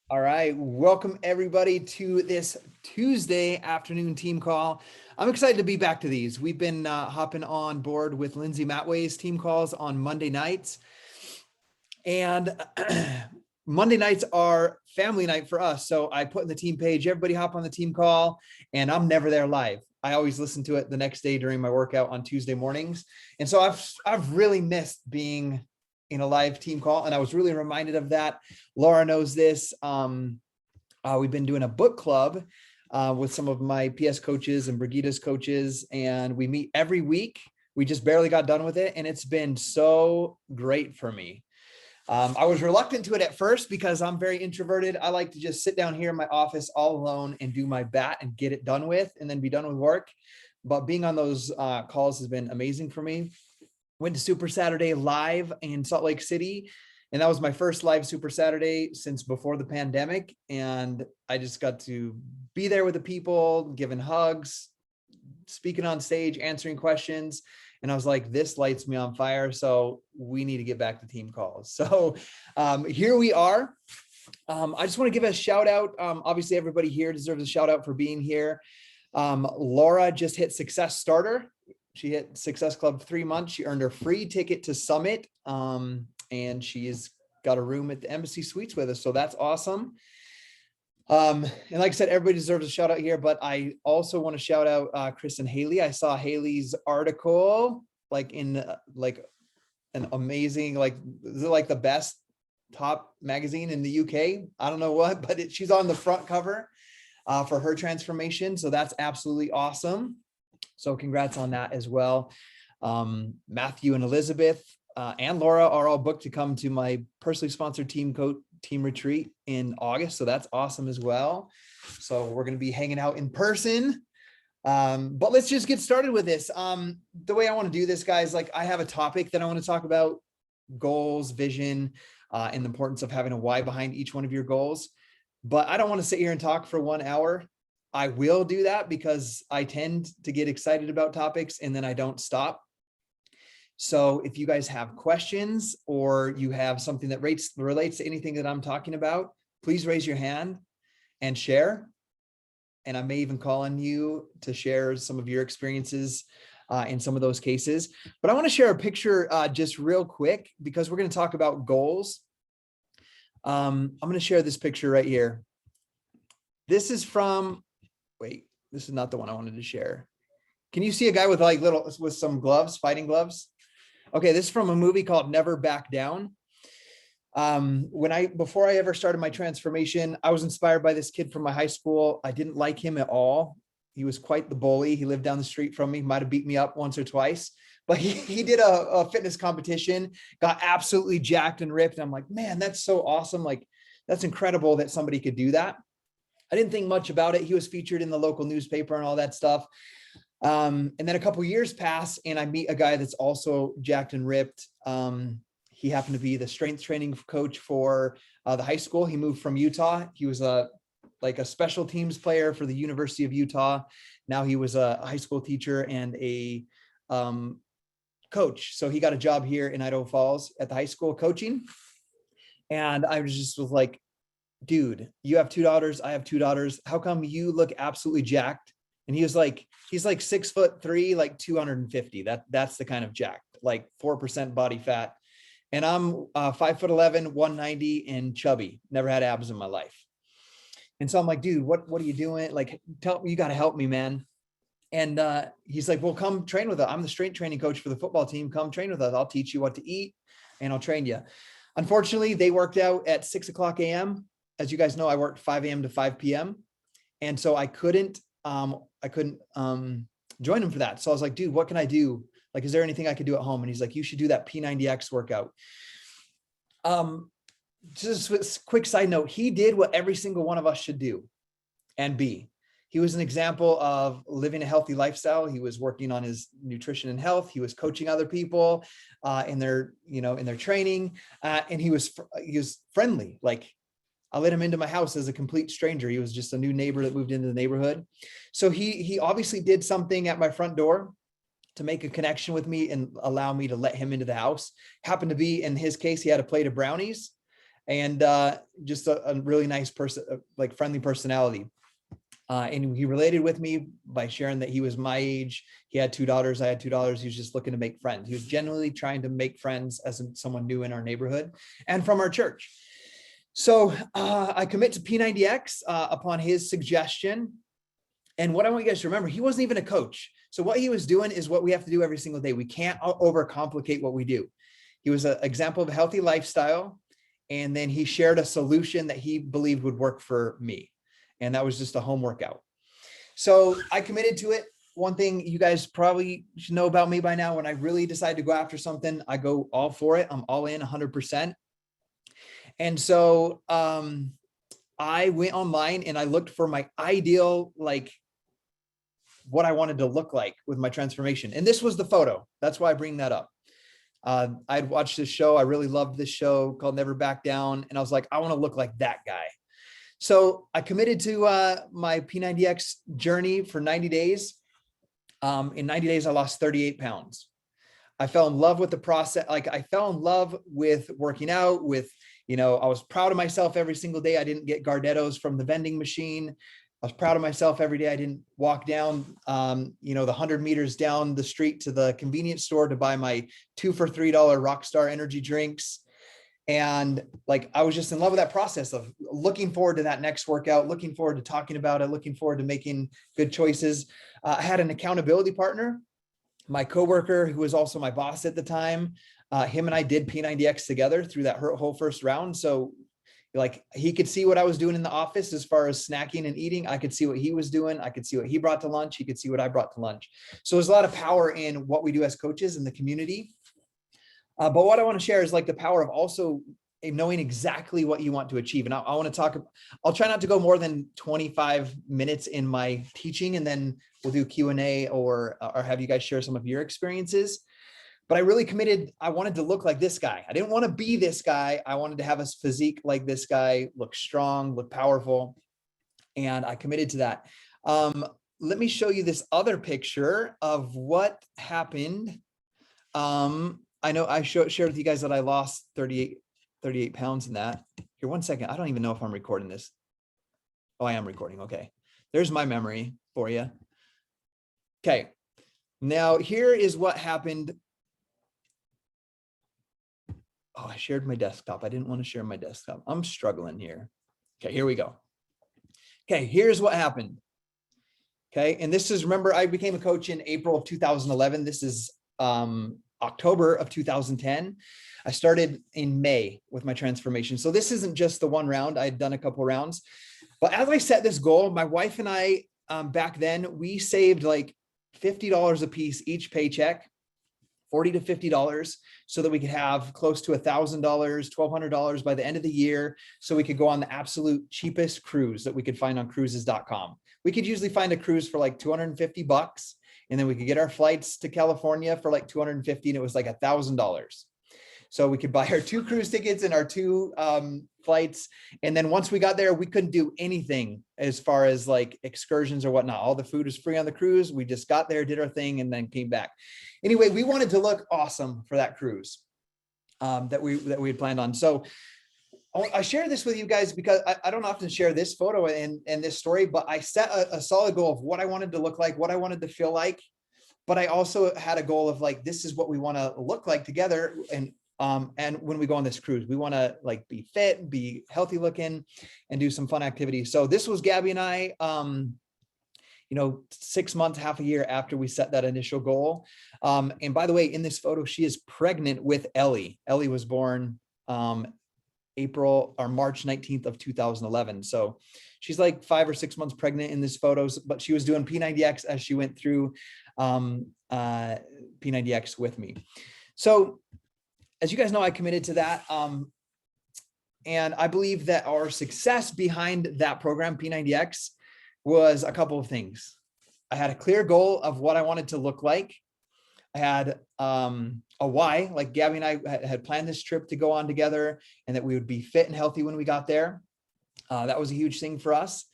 All right. Welcome everybody to this Tuesday afternoon team call. I'm excited to be back to these. We've been hopping on board with Lindsay Matway's team calls on Monday nights. And Monday nights are family night for us. So I put in the team page, everybody hop on the team call, and I'm never there live. I always listen to it the next day during my workout on Tuesday mornings. And so I've really missed being in a live team call. And I was really reminded of that. Laura knows this. We've been doing a book club with some of my PS coaches and Brigida's coaches, and we meet every week. We just barely got done with it, and it's been so great for me. I was reluctant to it at first because I'm very introverted. I like to just sit down here in my office all alone and do my bat and get it done with and then be done with work. But being on those calls has been amazing for me. Went to Super Saturday live in Salt Lake City. And that was my first live Super Saturday since before the pandemic. And I just got to be there with the people, giving hugs, speaking on stage, answering questions. And I was like, this lights me on fire. So we need to get back to team calls. So here we are. I just want to give a shout out. Obviously, everybody here deserves a shout out for being here. Laura just hit Success Starter. She hit Success Club 3 months. She earned her free ticket to Summit. And she's got a room at the Embassy Suites with us. So that's awesome. And like I said, everybody deserves a shout out here, but I also want to shout out Chris and Haley. I saw Haley's article, like in like an amazing, like the best top magazine in the UK. I don't know what, but she's on the front cover for her transformation. So that's absolutely awesome. So congrats on that as well. Matthew and Elizabeth and Laura are all booked to come to my personally sponsored team retreat in August. So that's awesome as well. So we're going to be hanging out in person. But let's just get started with this. The way I want to do this, guys, like I have a topic that I want to talk about: goals, vision, and the importance of having a why behind each one of your goals. But I don't want to sit here and talk for 1 hour. I will do that because I tend to get excited about topics and then I don't stop. So if you guys have questions or you have something that relates to anything that I'm talking about, please raise your hand and share. And I may even call on you to share some of your experiences in some of those cases. But I want to share a picture just real quick because we're going to talk about goals. I'm going to share this picture right here. This is from, wait, this is not the one I wanted to share. Can you see a guy with with some gloves, fighting gloves? Okay, this is from a movie called Never Back Down. Before I ever started my transformation, I was inspired by this kid from my high school. I didn't like him at all. He was quite the bully. He lived down the street from me, might have beat me up once or twice, but he did a fitness competition, got absolutely jacked and ripped. And I'm like, man, that's so awesome. Like, that's incredible that somebody could do that. I didn't think much about it. He was featured in the local newspaper and all that stuff. And then a couple of years pass and I meet a guy that's also jacked and ripped. He happened to be the strength training coach for the high school. He moved from Utah. He was a special teams player for the University of Utah. Now he was a high school teacher and a coach. So he got a job here in Idaho Falls at the high school coaching. And I was like, dude, you have 2 daughters. I have 2 daughters. How come you look absolutely jacked? And he's like 6'3", like 250. That's the kind of jacked, like 4% body fat. And I'm 5'11", 190 and chubby, never had abs in my life. And so I'm like, dude, what are you doing? Like, you got to help me, man. And he's like, well, come train with us. I'm the strength training coach for the football team. Come train with us. I'll teach you what to eat and I'll train you. Unfortunately, they worked out at 6 o'clock a.m. As you guys know, I worked 5 a.m. to 5 p.m. And so I couldn't join him for that. So I was like, dude, what can I do? Like, is there anything I could do at home? And he's like, you should do that P90X workout. Just a quick side note. He did what every single one of us should do and be. He was an example of living a healthy lifestyle. He was working on his nutrition and health. He was coaching other people in their training. And he was friendly. Like, I let him into my house as a complete stranger. He was just a new neighbor that moved into the neighborhood. So he obviously did something at my front door to make a connection with me and allow me to let him into the house. Happened to be, in his case, he had a plate of brownies. and just a really nice person, like friendly personality. And he related with me by sharing that he was my age. He had 2 daughters. I had 2 daughters. He was just looking to make friends. He was genuinely trying to make friends as someone new in our neighborhood and from our church. So I commit to P90X upon his suggestion. And what I want you guys to remember, he wasn't even a coach. So what he was doing is what we have to do every single day. We can't overcomplicate what we do. He was an example of a healthy lifestyle. And then he shared a solution that he believed would work for me. And that was just a home workout. So I committed to it. One thing you guys probably should know about me by now, when I really decide to go after something, I go all for it. I'm all in 100%. And so I went online and I looked for my ideal, like what I wanted to look like with my transformation. And this was the photo. That's why I bring that up. I'd watched this show. I really loved this show called Never Back Down. And I was like, I want to look like that guy. So I committed to my P90X journey for 90 days. In 90 days, I lost 38 pounds. I fell in love with the process. Like I fell in love with working out with, I was proud of myself every single day. I didn't get Gardettos from the vending machine. I was proud of myself every day. I didn't walk down, the 100 meters down the street to the convenience store to buy my 2 for $3 Rockstar energy drinks. And like, I was just in love with that process of looking forward to that next workout, looking forward to talking about it, looking forward to making good choices. I had an accountability partner, my coworker, who was also my boss at the time. Him and I did P90X together through that whole first round. So like he could see what I was doing in the office as far as snacking and eating. I could see what he was doing. I could see what he brought to lunch. He could see what I brought to lunch. So there's a lot of power in what we do as coaches in the community. But what I want to share is like the power of also knowing exactly what you want to achieve. And I want to talk, I'll try not to go more than 25 minutes in my teaching, and then we'll do Q&A or have you guys share some of your experiences. But I really committed, I wanted to look like this guy. I didn't want to be this guy. I wanted to have a physique like this guy, look strong, look powerful. And I committed to that. Let me show you this other picture of what happened. I know I shared with you guys that I lost 38 pounds in that. Here, one second. I don't even know if I'm recording this. Oh, I am recording. Okay. There's my memory for you. Okay. Now here is what happened. Oh, I shared my desktop. I didn't want to share my desktop. I'm struggling here. Okay, here we go. Okay, here's what happened. Okay, and this is, remember, I became a coach in April of 2011. This is October of 2010. I started in May with my transformation. So this isn't just the one round. I had done a couple rounds. But as I set this goal, my wife and I, back then, we saved like $50 a piece each paycheck, $40 to $50, so that we could have close to $1,000, $1,200 by the end of the year. So we could go on the absolute cheapest cruise that we could find on cruises.com. We could usually find a cruise for like $250, and then we could get our flights to California for like $250, and it was like $1,000. So we could buy our 2 cruise tickets and our 2 flights. And then once we got there, we couldn't do anything as far as like excursions or whatnot. All the food was free on the cruise. We just got there, did our thing, and then came back. Anyway, we wanted to look awesome for that cruise that we had planned on. So I share this with you guys because I don't often share this photo and this story, but I set a solid goal of what I wanted to look like, what I wanted to feel like. But I also had a goal of like, this is what we want to look like together. And when we go on this cruise, we want to like be fit, be healthy looking, and do some fun activities. So this was Gabby and I, 6 months, half a year after we set that initial goal. And by the way, in this photo, she is pregnant with Ellie. Ellie was born April or March 19th of 2011. So she's like 5 or 6 months pregnant in this photos, but she was doing P90X as she went through P90X with me. So as you guys know, I committed to that. And I believe that our success behind that program, P90X, was a couple of things. I had a clear goal of what I wanted to look like. I had a why, like Gabby and I had planned this trip to go on together, and that we would be fit and healthy when we got there. That was a huge thing for us.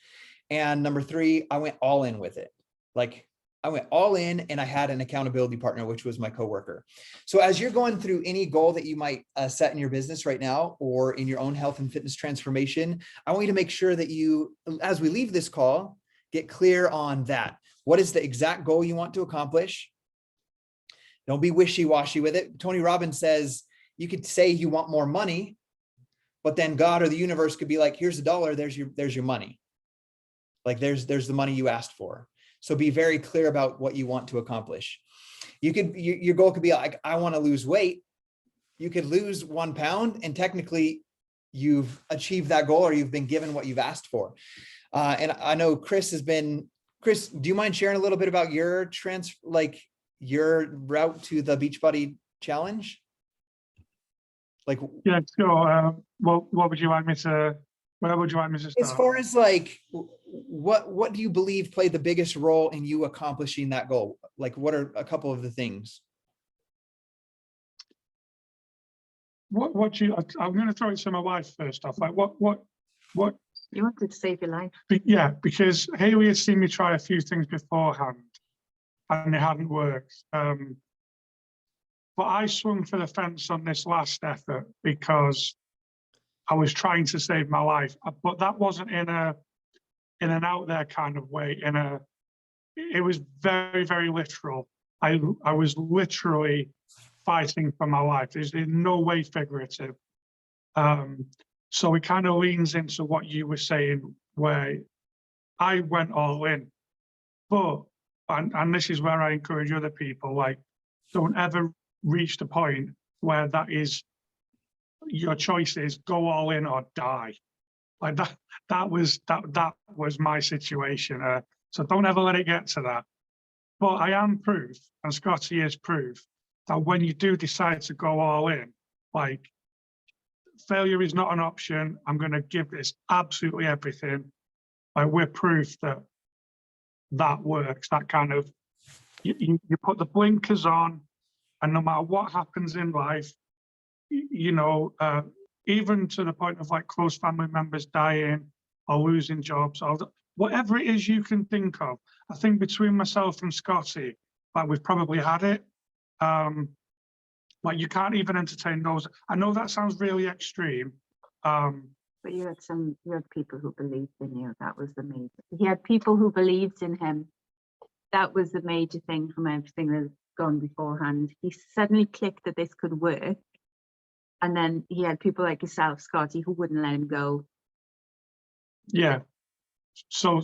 And number 3, I went all in with it. Like I went all in, and I had an accountability partner, which was my coworker. So as you're going through any goal that you might set in your business right now, or in your own health and fitness transformation, I want you to make sure that you, as we leave this call, get clear on that. What is the exact goal you want to accomplish? Don't be wishy-washy with it. Tony Robbins says you could say you want more money, but then God or the universe could be like, here's $1, there's your money. Like there's the money you asked for. So be very clear about what you want to accomplish. Your goal could be like, I want to lose weight. You could lose 1 pound, and technically you've achieved that goal, or you've been given what you've asked for. And I know Chris, do you mind sharing a little bit about your your route to the Beachbody challenge? Yeah, sure. What would you like me to, where would you like me to start? As far as what do you believe played the biggest role in you accomplishing that goal? Like, what are a couple of the things? I'm going to throw it to my wife first off. Like, what you wanted to save your life? Yeah, because Haley had seen me try a few things beforehand, and it hadn't worked. But I swung for the fence on this last effort because I was trying to save my life. But that wasn't in an out there kind of way. It was very, very literal. I was literally fighting for my life. There's in no way figurative. So it kind of leans into what you were saying, where I went all in. But, and this is where I encourage other people, like, don't ever reach the point where that is your choice is go all in or die. Like that was my situation. So don't ever let it get to that. But I am proof, and Scotty is proof, that when you do decide to go all in, like, failure is not an option. I'm going to give this absolutely everything. Like, we're proof that works. That kind of, you put the blinkers on, and no matter what happens in life, even to the point of like close family members dying or losing jobs, or whatever it is you can think of. I think between myself and Scotty, like, we've probably had it. Like, you can't even entertain those. I know that sounds really extreme. But you had people who believed in you. That was the major. He had people who believed in him. That was the major thing from everything that's gone beforehand. He suddenly clicked that this could work. And then he had people like yourself, Scotty, who wouldn't let him go. Yeah. So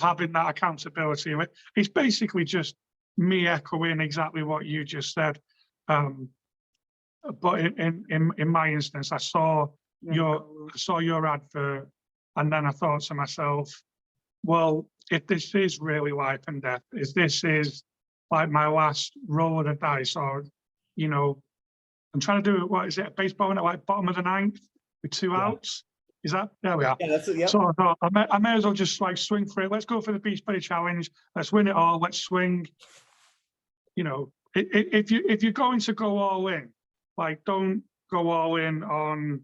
having that accountability, it's basically just me echoing exactly what you just said. But in my instance, I saw your advert, and then I thought to myself, well, if this is really life and death, if this is like my last roll of the dice, or, I'm trying to do, what is it, a baseball at like bottom of the ninth with 2 outs? Is that, there we are. Yeah, that's it. Yep. So I thought I may as well just like swing for it. Let's go for the Beachbody challenge. Let's win it all. Let's swing. If you're going to go all in, like, don't go all in on,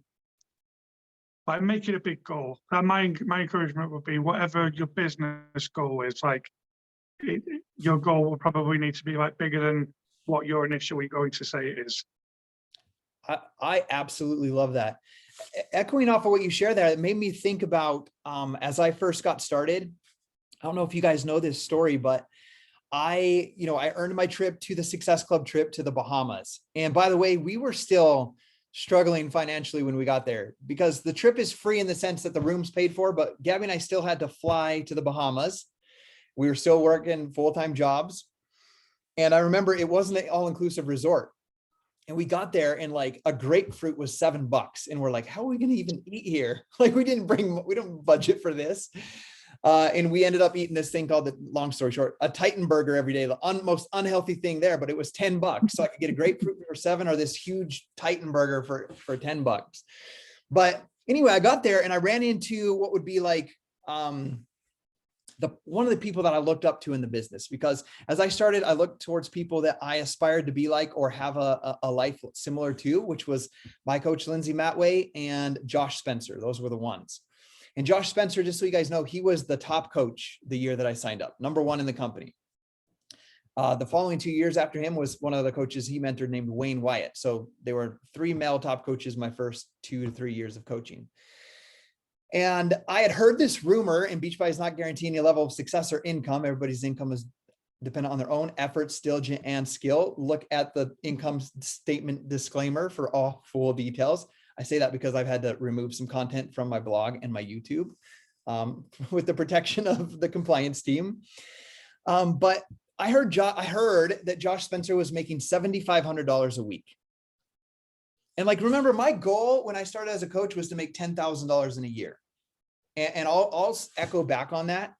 like, make it a big goal. And my encouragement would be, whatever your business goal is, like, your goal will probably need to be like bigger than what you're initially going to say it is. I absolutely love that. Echoing off of what you shared there, it made me think about, as I first got started, I don't know if you guys know this story, but I earned my trip to the Success Club trip to the Bahamas. And by the way, we were still struggling financially when we got there, because the trip is free in the sense that the room's paid for, but Gabby and I still had to fly to the Bahamas. We were still working full-time jobs. And I remember it wasn't an all-inclusive resort. And we got there, and like a grapefruit was $7. And we're like, how are we going to even eat here? Like, we don't budget for this. And we ended up eating this thing called, long story short, a Titan burger every day, the most unhealthy thing there, but it was $10. So I could get a grapefruit for $7, or this huge Titan burger for $10. But anyway, I got there and I ran into what would be like, one of the people that I looked up to in the business, because as I started, I looked towards people that I aspired to be like, or have a life similar to, which was my coach, Lindsay Matway, and Josh Spencer. Those were the ones. And Josh Spencer, just so you guys know, he was the top coach the year that I signed up, #1 in the company. The following 2 years after him was one of the coaches he mentored named Wayne Wyatt. So they were 3 male top coaches my first 2 to 3 years of coaching. And I had heard this rumor, and Beachbody is not guaranteeing a level of success or income. Everybody's income is dependent on their own effort, diligence, and skill. Look at the income statement disclaimer for all full details. I say that because I've had to remove some content from my blog and my YouTube with the protection of the compliance team. But I heard that Josh Spencer was making $7,500 a week. And like, remember, my goal when I started as a coach was to make $10,000 in a year. And I'll echo back on that.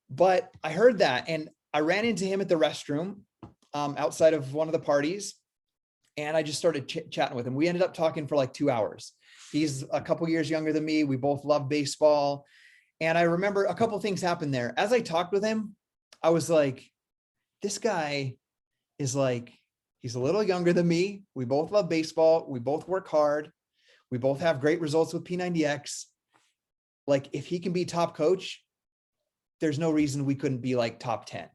But I heard that, and I ran into him at the restroom outside of one of the parties. And I just started chatting with him. We ended up talking for like 2 hours. He's a couple years younger than me. We both love baseball. And I remember a couple things happened there. As I talked with him, I was like, this guy is like, he's a little younger than me. We both love baseball. We both work hard. We both have great results with P90X. Like, if he can be top coach, there's no reason we couldn't be like top 10.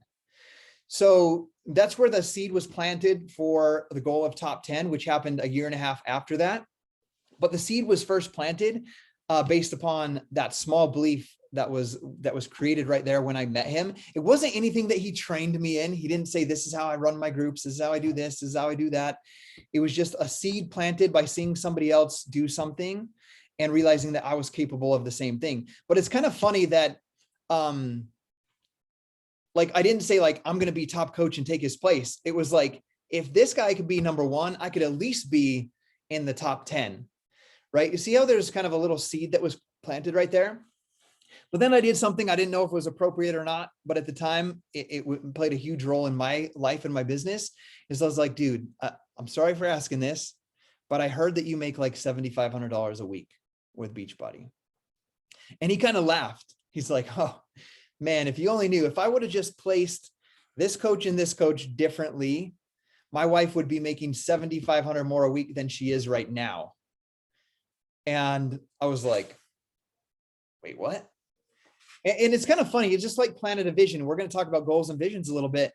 So that's where the seed was planted for the goal of top 10, which happened a year and a half after that. But the seed was first planted based upon that small belief that was created right there when I met him. It wasn't anything that he trained me in. He didn't say, this is how I run my groups. This is how I do this. This is how I do that. It was just a seed planted by seeing somebody else do something and realizing that I was capable of the same thing. But it's kind of funny that, like, I didn't say like, I'm going to be top coach and take his place. It was like, if this guy could be number 1, I could at least be in the top 10, right? You see how there's kind of a little seed that was planted right there? But then I did something I didn't know if it was appropriate or not, but at the time it played a huge role in my life and my business. Is I was like, dude, I'm sorry for asking this, but I heard that you make like $7,500 a week with Beachbody. And he kind of laughed. He's like, oh man, if you only knew, if I would have just placed this coach and this coach differently, my wife would be making $7,500 more a week than she is right now. And I was like, wait, what? And it's kind of funny. It's just like planted a vision. We're going to talk about goals and visions a little bit.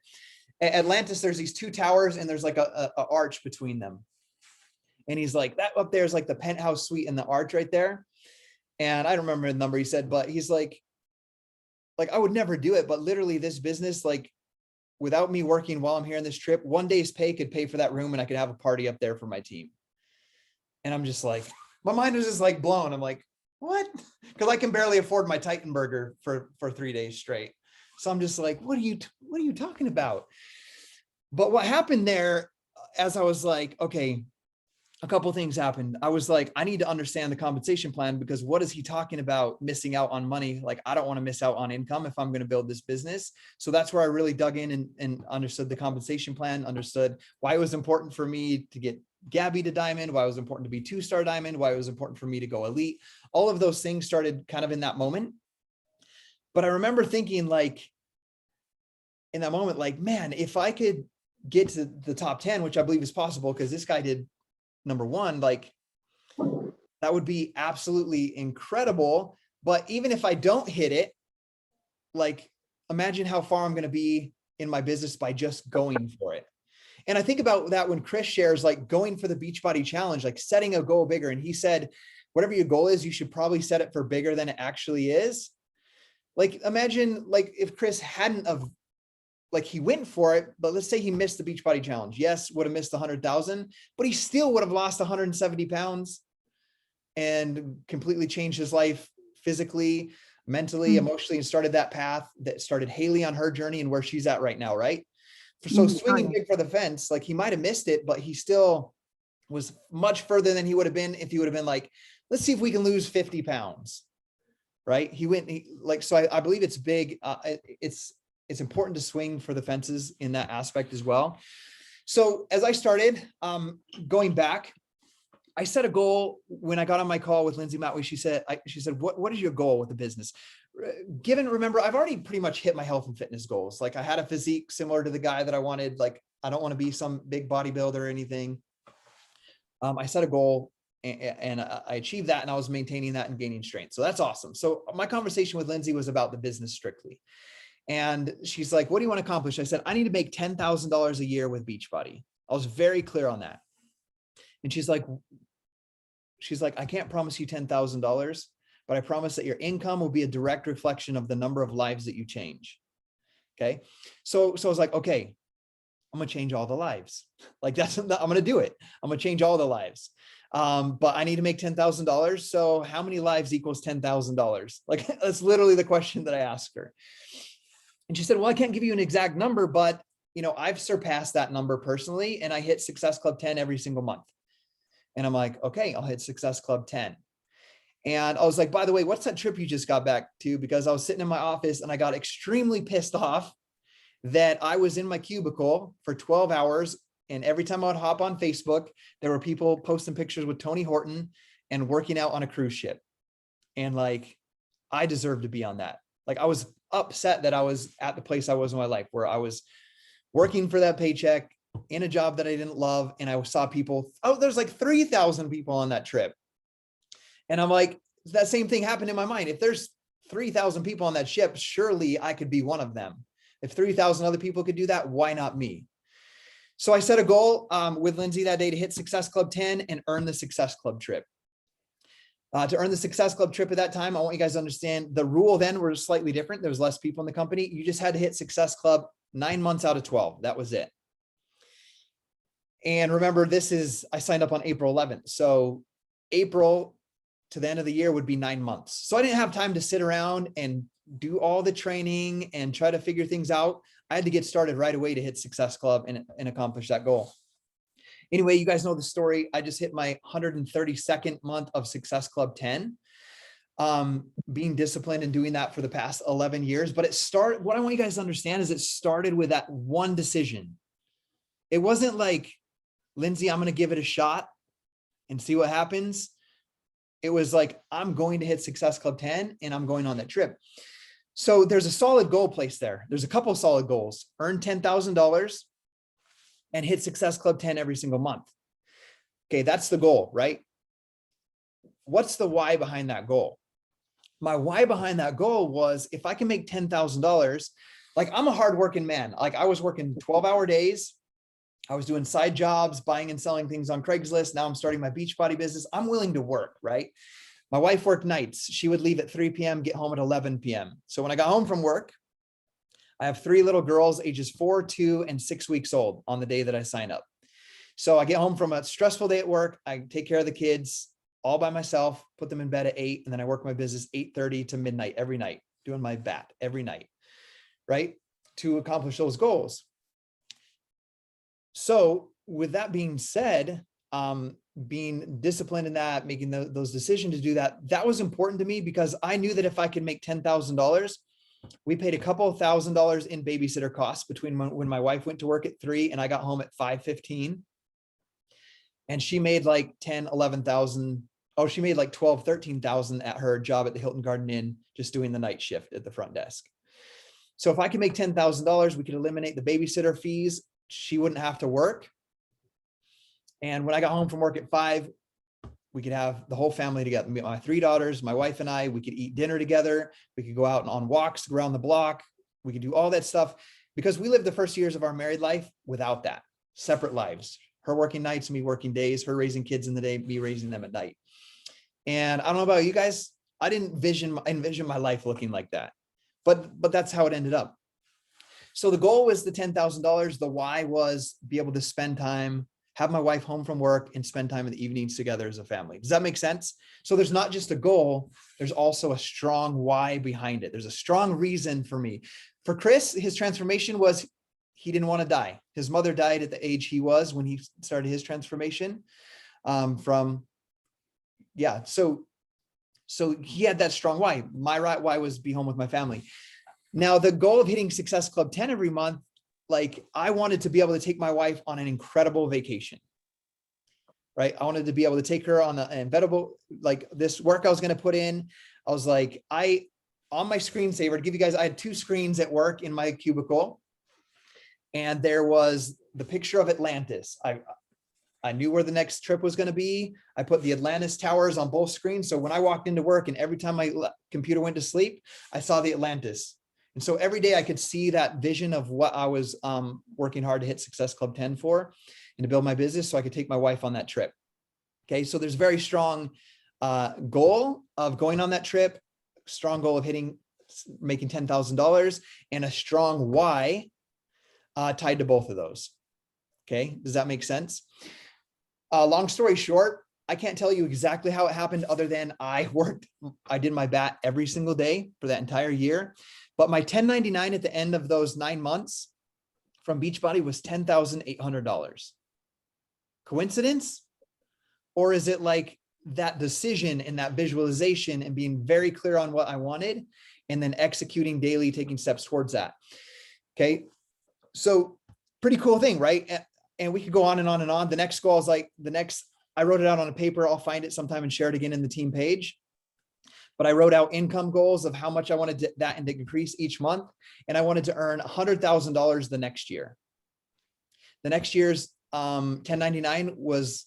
At Atlantis, there's these 2 towers and there's like a arch between them. And he's like, that up there is like the penthouse suite and the arch right there. And I don't remember the number he said, but he's like, I would never do it. But literally this business, like, without me working while I'm here on this trip, 1 day's pay could pay for that room and I could have a party up there for my team. And I'm just like, my mind was just like blown. I'm like, what? Because I can barely afford my Titan burger for 3 days straight. So I'm just like, what are you talking about? But what happened there, as I was like, okay, a couple of things happened. I was like, I need to understand the compensation plan, because what is he talking about missing out on money? Like, I don't want to miss out on income if I'm going to build this business. So that's where I really dug in and understood the compensation plan, understood why it was important for me to get Gabby to diamond, why it was important to be 2-star diamond, why it was important for me to go elite. All of those things started kind of in that moment. But I remember thinking, like, in that moment, like, man, if I could get to the top 10, which I believe is possible because this guy did number 1, like, that would be absolutely incredible. But even if I don't hit it, like, imagine how far I'm going to be in my business by just going for it. And I think about that when Chris shares, like, going for the Beachbody challenge, like setting a goal bigger. And he said, whatever your goal is, you should probably set it for bigger than it actually is. Like, imagine, like, if Chris hadn't of, like, he went for it, but let's say he missed the Beachbody challenge. Yes, would have missed 100,000, but he still would have lost 170 pounds and completely changed his life physically, mentally, emotionally, and started that path that started Haley on her journey and where she's at right now, right? So swinging big for the fence, like, he might have missed it, but he still was much further than he would have been if he would have been like, let's see if we can lose 50 pounds, right? So I believe it's big. It's important to swing for the fences in that aspect as well. So as I started going back, I set a goal when I got on my call with Lindsay Matway. She said, what is your goal with the business? Remember, I've already pretty much hit my health and fitness goals. Like, I had a physique similar to the guy that I wanted. Like, I don't want to be some big bodybuilder or anything. I set a goal and I achieved that, and I was maintaining that and gaining strength. So that's awesome. So my conversation with Lindsay was about the business strictly. And she's like, what do you want to accomplish? I said, I need to make $10,000 a year with Beachbody. I was very clear on that. And she's like, I can't promise you $10,000, but I promise that your income will be a direct reflection of the number of lives that you change. Okay. So I was like, okay, I'm going to change all the lives. Like I'm going to do it. I'm going to change all the lives. But I need to make $10,000. So how many lives equals $10,000? Like that's literally the question that I asked her. And she said, well, I can't give you an exact number, but I've surpassed that number personally. And I hit Success Club 10 every single month. And I'm like, okay, I'll hit Success Club 10. And I was like, by the way, what's that trip you just got back to? Because I was sitting in my office and I got extremely pissed off that I was in my cubicle for 12 hours. And every time I would hop on Facebook, there were people posting pictures with Tony Horton and working out on a cruise ship. And like, I deserve to be on that. Like I was upset that I was at the place I was in my life where I was working for that paycheck in a job that I didn't love. And I saw people, there's like 3,000 people on that trip. And I'm like, that same thing happened in my mind. If there's 3,000 people on that ship, surely I could be one of them. If 3,000 other people could do that, why not me? So I set a goal with Lindsay that day to hit Success Club 10 and earn the Success Club trip. To earn the Success Club trip at that time, I want you guys to understand the rule then was slightly different. There was less people in the company. You just had to hit Success Club 9 months out of 12. That was it. And remember, I signed up on April 11th. So April to the end of the year would be 9 months. So I didn't have time to sit around and do all the training and try to figure things out. I had to get started right away to hit Success Club and accomplish that goal. Anyway, you guys know the story. I just hit my 132nd month of Success Club 10, being disciplined and doing that for the past 11 years. But what I want you guys to understand is it started with that one decision. It wasn't like, Lindsay, I'm going to give it a shot and see what happens. It was like, I'm going to hit Success Club 10 and I'm going on that trip. So there's a solid goal placed there. There's a couple of solid goals: earn $10,000 and hit Success Club 10 every single month. Okay, that's the goal, right? What's the why behind that goal? My why behind that goal was, if I can make $10,000, like I'm a hardworking man. Like I was working 12-hour days. I was doing side jobs, buying and selling things on Craigslist. Now I'm starting my Beachbody business. I'm willing to work, right? My wife worked nights. She would leave at 3 p.m., get home at 11 p.m. So when I got home from work, I have 3 little girls, ages 4, 2, and 6 weeks old on the day that I sign up. So I get home from a stressful day at work. I take care of the kids all by myself, put them in bed at 8, and then I work my business 8:30 to midnight every night, doing my bat every night, right? To accomplish those goals. So with that being said, being disciplined in that, making those decisions to do that, that was important to me because I knew that if I could make $10,000, we paid a couple of $1,000s in babysitter costs between when my wife went to work at 3 and I got home at 5:15. And she made like 10, 11,000. Oh, she made like 12, 13,000 at her job at the Hilton Garden Inn, just doing the night shift at the front desk. So if I could make $10,000, we could eliminate the babysitter fees. She wouldn't have to work. And when I got home from work at 5, we could have the whole family together. My 3 daughters, my wife and I, we could eat dinner together. We could go out on walks around the block. We could do all that stuff because we lived the first years of our married life without that. Separate lives, her working nights, me working days, her raising kids in the day, me raising them at night. And I don't know about you guys, I didn't envision my life looking like that, but that's how it ended up. So the goal was the $10,000. The why was be able to spend time, have my wife home from work and spend time in the evenings together as a family. Does that make sense? So there's not just a goal, there's also a strong why behind it. There's a strong reason for me. For Chris, his transformation was he didn't want to die. His mother died at the age he was when he started his transformation. So he had that strong why. My right why was be home with my family. Now, the goal of hitting Success Club 10 every month, like I wanted to be able to take my wife on an incredible vacation, right? I wanted to be able to take her on an incredible, like this work I was going to put in. I was like, on my screensaver to give you guys, I had 2 screens at work in my cubicle. And there was the picture of Atlantis. I knew where the next trip was going to be. I put the Atlantis towers on both screens. So when I walked into work and every time my computer went to sleep, I saw the Atlantis. And so every day I could see that vision of what I was working hard to hit Success Club 10 for and to build my business so I could take my wife on that trip. Okay, so there's very strong goal of going on that trip, strong goal of making $10,000, and a strong why tied to both of those. Okay, does that make sense? Long story short, I can't tell you exactly how it happened other than I did my bat every single day for that entire year. But my 1099 at the end of those 9 months from Beachbody was $10,800. Coincidence? Or is it like that decision and that visualization and being very clear on what I wanted and then executing daily, taking steps towards that? Okay. So pretty cool thing, right? And we could go on and on and on. The next goal is I wrote it out on a paper. I'll find it sometime and share it again in the team page. But I wrote out income goals of how much I wanted that to increase each month. And I wanted to earn $100,000 the next year. The next year's 1099 was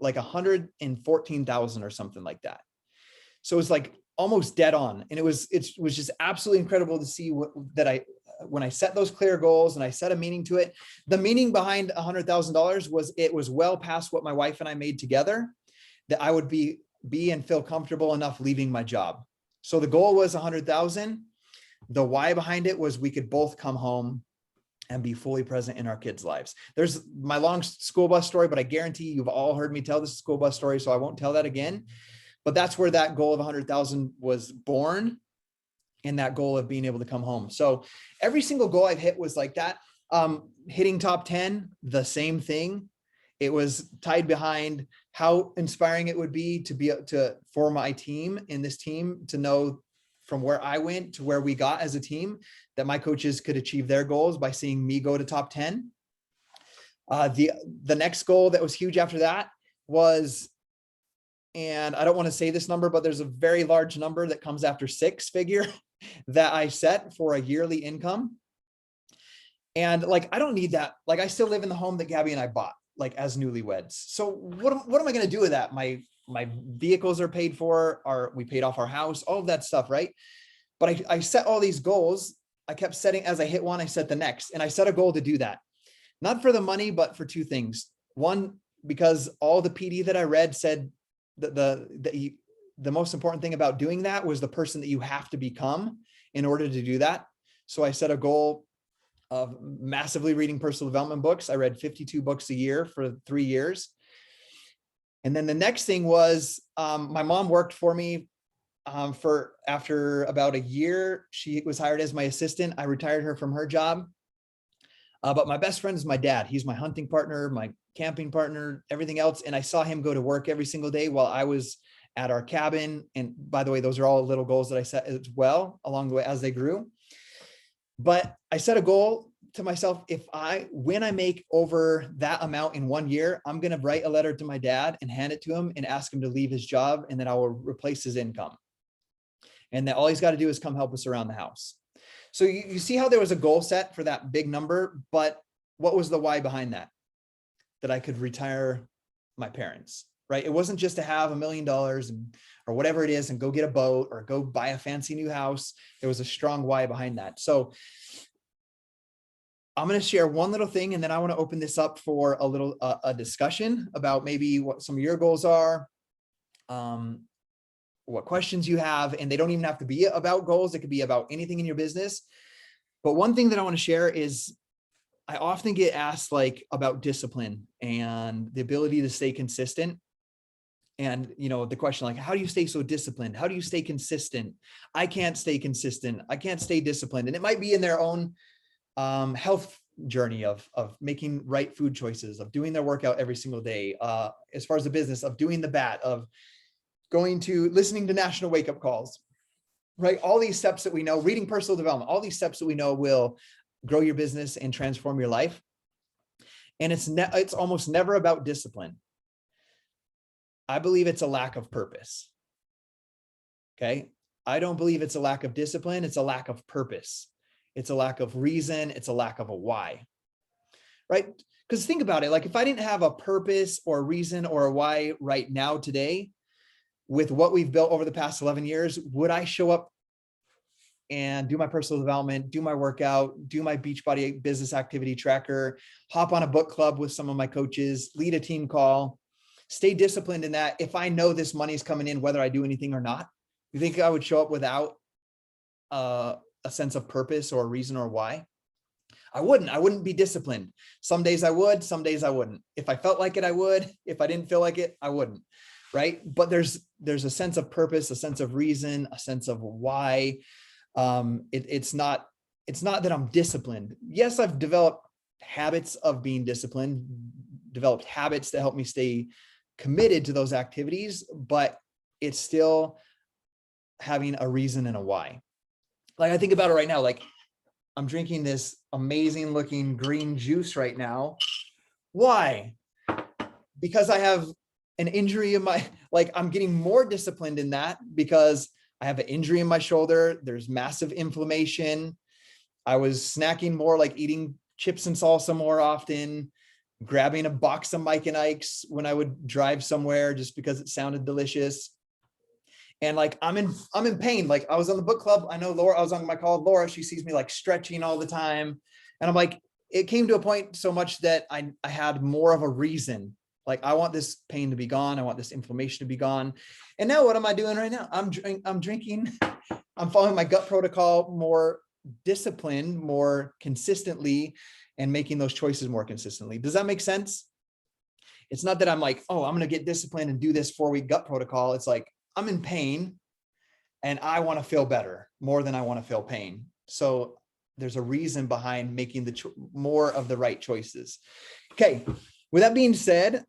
like 114,000 or something like that. So it was like almost dead on. And it was just absolutely incredible to see when I set those clear goals and I set a meaning to it. The meaning behind $100,000 was it was well past what my wife and I made together, that I would be and feel comfortable enough leaving my job. So the goal was 100,000. The why behind it was we could both come home and be fully present in our kids' lives. There's my long school bus story, but I guarantee you've all heard me tell this school bus story, so I won't tell that again. But that's where that goal of 100,000 was born, and that goal of being able to come home. So every single goal I've hit was like that. Hitting top 10, the same thing. It was tied behind how inspiring it would be for my team in this team to know from where I went to where we got as a team, that my coaches could achieve their goals by seeing me go to top 10. The next goal that was huge after that was, and I don't want to say this number, but there's a very large number that comes after 6 figure that I set for a yearly income. And like, I don't need that. Like, I still live in the home that Gabby and I bought, like, as newlyweds. So what am I going to do with that? My vehicles are paid for, we paid off our house, all of that stuff, right? But I set all these goals. I kept setting, as I hit one, I set the next, and I set a goal to do that. Not for the money, but for 2 things. One, because all the PD that I read said that the most important thing about doing that was the person that you have to become in order to do that. So I set a goal of massively reading personal development books. I read 52 books a year for 3 years. And then the next thing was, my mom worked for me after about a year. She was hired as my assistant. I retired her from her job. But my best friend is my dad. He's my hunting partner, my camping partner, everything else. And I saw him go to work every single day while I was at our cabin. And by the way, those are all little goals that I set as well along the way as they grew. But I set a goal to myself, when I make over that amount in 1 year, I'm going to write a letter to my dad and hand it to him and ask him to leave his job, and then I will replace his income. And that all he's got to do is come help us around the house. So you see how there was a goal set for that big number, but what was the why behind that? That I could retire my parents, right? It wasn't just to have $1 million or whatever it is and go get a boat or go buy a fancy new house. There was a strong why behind that. So I'm going to share one little thing, and then I want to open this up for a little a discussion about maybe what some of your goals are, what questions you have, and they don't even have to be about goals. It could be about anything in your business. But one thing that I want to share is I often get asked like about discipline and the ability to stay consistent. And, the question like, how do you stay so disciplined? How do you stay consistent? I can't stay consistent. I can't stay disciplined. And it might be in their own health journey of making right food choices, of doing their workout every single day, as far as the business of doing the bat, of listening to national wake up calls, right? All these steps that we know, reading personal development, all these steps that we know will grow your business and transform your life. And it's almost never about discipline. I believe it's a lack of purpose. Okay. I don't believe it's a lack of discipline. It's a lack of purpose. It's a lack of reason. It's a lack of a why, right? Because think about it. Like if I didn't have a purpose or a reason or a why right now today with what we've built over the past 11 years, would I show up and do my personal development, do my workout, do my Beachbody business activity tracker, hop on a book club with some of my coaches, lead a team call, stay disciplined in that. If I know this money's coming in, whether I do anything or not, you think I would show up without a sense of purpose or a reason or why? I wouldn't be disciplined. Some days I would, some days I wouldn't. If I felt like it, I would. If I didn't feel like it, I wouldn't. Right. But there's a sense of purpose, a sense of reason, a sense of why. It's not that I'm disciplined. Yes, I've developed habits of being disciplined, developed habits to help me stay committed to those activities, but it's still having a reason and a why. Like I think about it right now, like I'm drinking this amazing looking green juice right now. Why? Because I have an injury in my, like I'm getting more disciplined in that because I have an injury in my shoulder. There's massive inflammation. I was snacking more, like eating chips and salsa more often, grabbing a box of Mike and Ike's when I would drive somewhere just because it sounded delicious. And like, I'm in pain. Like I was on the book club. I know Laura, I was on my call with Laura. She sees me like stretching all the time. And I'm like, it came to a point so much that I had more of a reason. Like, I want this pain to be gone. I want this inflammation to be gone. And now what am I doing right now? I'm drinking, I'm following my gut protocol more disciplined, more consistently, and making those choices more consistently. Does that make sense? It's not that I'm like, oh, I'm going to get disciplined and do this 4-week gut protocol. It's like, I'm in pain and I want to feel better more than I want to feel pain. So there's a reason behind making the more of the right choices. Okay. With that being said,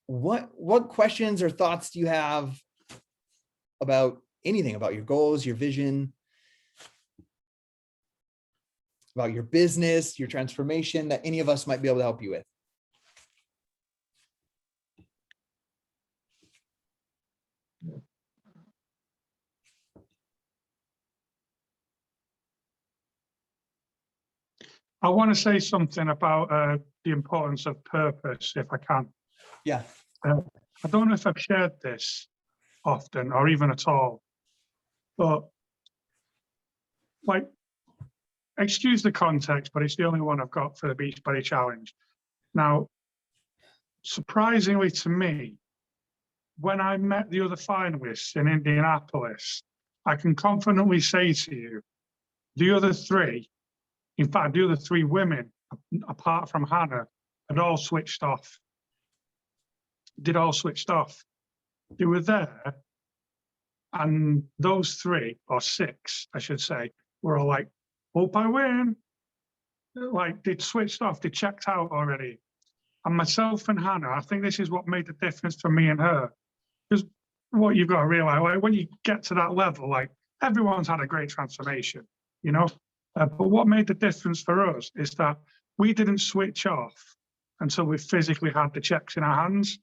what questions or thoughts do you have about anything, about your goals, your vision, about your business, your transformation, that any of us might be able to help you with? I want to say something about the importance of purpose, if I can. Yeah. I don't know if I've shared this often or even at all, but like, excuse the context, but it's the only one I've got for the Beachbody Challenge. Now, surprisingly to me, when I met the other finalists in Indianapolis, I can confidently say to you, the other three, in fact, the other three women, apart from Hannah, had all switched off. They'd all switched off. They were there, and those 3 or 6, I should say, were all like, hope I win. Like, they'd switched off, they checked out already. And myself and Hannah, I think this is what made the difference for me and her. Because what you've got to realize, like, when you get to that level, like, everyone's had a great transformation, you know? But what made the difference for us is that we didn't switch off until we physically had the checks in our hands.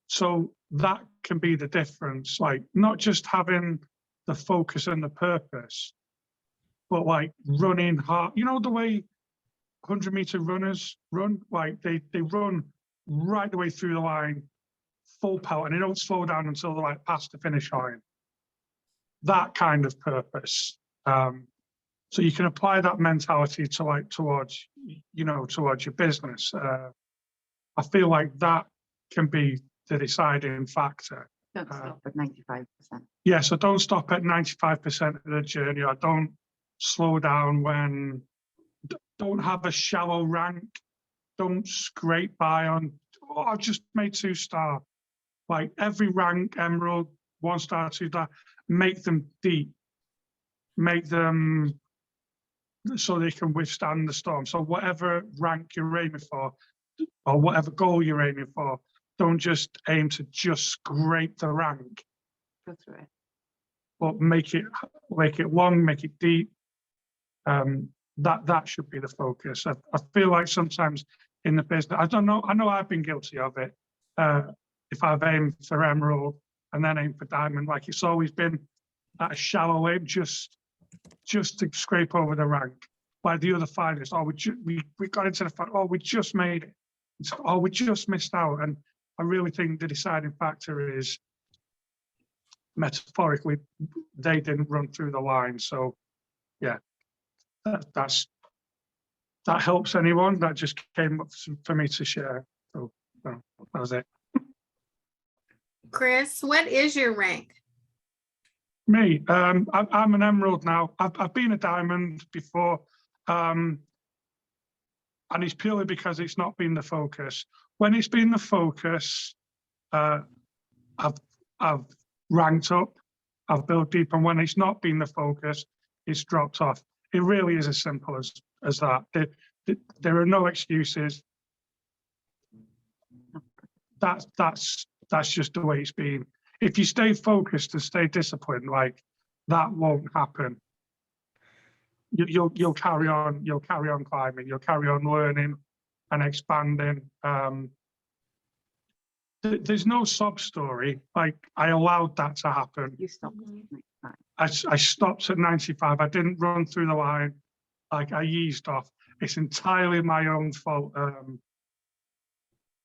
So that can be the difference, like not just having the focus and the purpose, but like running hard. You know, the way 100-meter runners run, like they run right the way through the line, full pelt, and they don't slow down until they're like past the finish line. That kind of purpose. So you can apply that mentality to like towards your business. I feel like that can be the deciding factor. Don't stop at 95%. Yeah, so don't stop at 95% of the journey, or don't slow down when, don't have a shallow rank, don't scrape by on, oh, I've just made 2-star. Like every rank, emerald, 1-star, 2-star, make them deep, make them so they can withstand the storm. So whatever rank you're aiming for, or whatever goal you're aiming for, don't just aim to just scrape the rank. Go through it. But make it long, make it deep. That should be the focus. I feel like sometimes in the business, I know I've been guilty of it. If I've aimed for emerald and then aimed for diamond, like it's always been at a shallow aim, just to scrape over the rank. Like the other finalists, we got into the fact, oh, we just made it. Oh, we just missed out. And I really think the deciding factor is metaphorically, they didn't run through the line. So yeah, that helps anyone. That just came up for me to share. So that was it. Chris, what is your rank? Me, I'm an emerald now. I've been a diamond before, and it's purely because it's not been the focus. When it's been the focus, I've ranked up, I've built deep, and when it's not been the focus, it's dropped off. It really is as simple as that. There are no excuses. That's just the way it's been. If you stay focused and stay disciplined, like that won't happen. You'll carry on. You'll carry on climbing. You'll carry on learning and expanding. There's no sob story. Like I allowed that to happen. You stopped. I stopped at 95. I didn't run through the line. Like I eased off. It's entirely my own fault.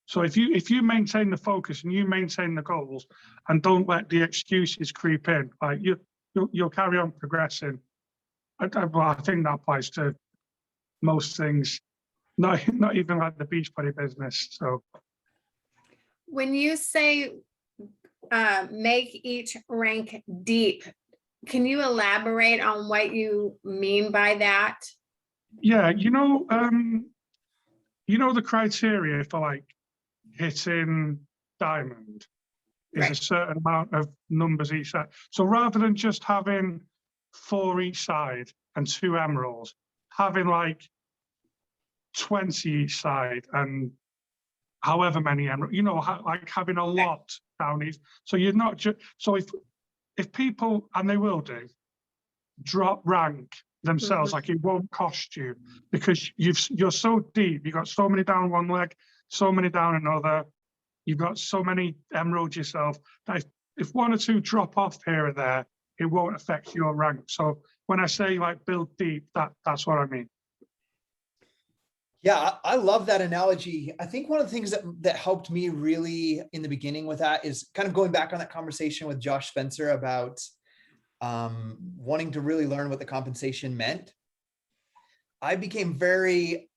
So if you maintain the focus and you maintain the goals and don't let the excuses creep in, like you'll carry on progressing. I think that applies to most things, not even like the Beachbody business. So When you say make each rank deep, can you elaborate on what you mean by that? yeah, the criteria for like hitting diamond is Right. a certain amount of numbers each side. So rather than just having 4 each side and 2 emeralds, having like 20 each side and however many emeralds, like having a lot down each. So you're not just, so if people, and they will do, drop rank themselves, like it won't cost you because you're so deep, you've got so many down one leg, so many down another, you've got so many emeralds yourself, that if 1 or 2 drop off here or there, it won't affect your rank. So when I say like build deep, that's what I mean. Yeah, I love that analogy. I think one of the things that helped me really in the beginning with that is kind of going back on that conversation with Josh Spencer about wanting to really learn what the compensation meant. I became very